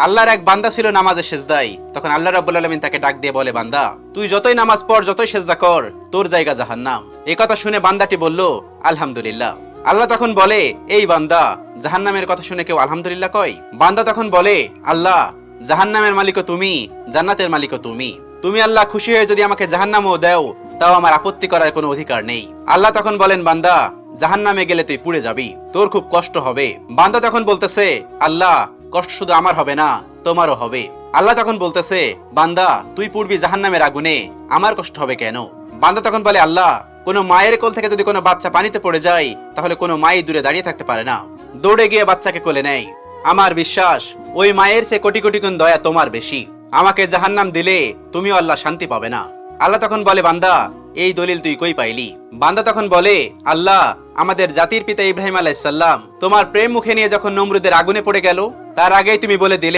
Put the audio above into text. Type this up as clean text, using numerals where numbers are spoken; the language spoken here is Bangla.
আল্লাহর এক বান্দা ছিল নামাজে সেজদায়। তখন আল্লাহ রাব্বুল আলামিন তাকে ডাক দিয়ে বলে, বান্দা তুই যতই নামাজ পড়, যতই সেজদা কর, তোর জায়গা জাহান্নাম। এই কথা শুনে বান্দাটি বলল, আলহামদুলিল্লাহ। আল্লাহ তখন বলে, এই বান্দা, জাহান্নামের কথা শুনে কেউ আলহামদুলিল্লাহ কয়? বান্দা তখন বলে, আল্লাহ, জাহান্নামের মালিকও তুমি, জান্নাতের মালিকও তুমি। তুমি আল্লাহ খুশি হয়ে যদি আমাকে জাহান্নামও দাও, তাও আমার আপত্তি করার কোনো অধিকার নেই। আল্লাহ তখন বলেন, বান্দা, জাহান্নামে গেলে তুই পুড়ে যাবি, তোর খুব কষ্ট হবে। বান্দা তখন বলতেছে, আল্লাহ, কষ্ট শুধু আমার হবে না, তোমারও হবে। আল্লাহ তখন বলতেছে, বান্দা, তুই পুড়বি জাহান্নামের আগুনে, আমার কষ্ট হবে কেন? বান্দা তখন বলে, আল্লাহ, কোনো মায়ের কোল থেকে যদি কোনো বাচ্চা পানিতে পড়ে যায়, তাহলে কোনো মাই দূরে দাঁড়িয়ে থাকতে পারে না, দৌড়ে গিয়ে বাচ্চাকে কোলে নেয়। আমার বিশ্বাস ওই মায়ের চেয়ে কোটি কোটি গুণ দয়া তোমার বেশি। আমাকে জাহান্নাম দিলে তুমিও আল্লাহ শান্তি পাবে না। আল্লাহ তখন বলে, বান্দা, এই দলিল তুই কই পাইলি? বান্দা তখন বলে, আল্লাহ, আমাদের জাতির পিতা ইব্রাহিম আলাইহিস সালাম তোমার প্রেম মুখে নিয়ে যখন নমরুদের আগুনে পড়ে গেল, তার আগেই তুমি বলে দিলে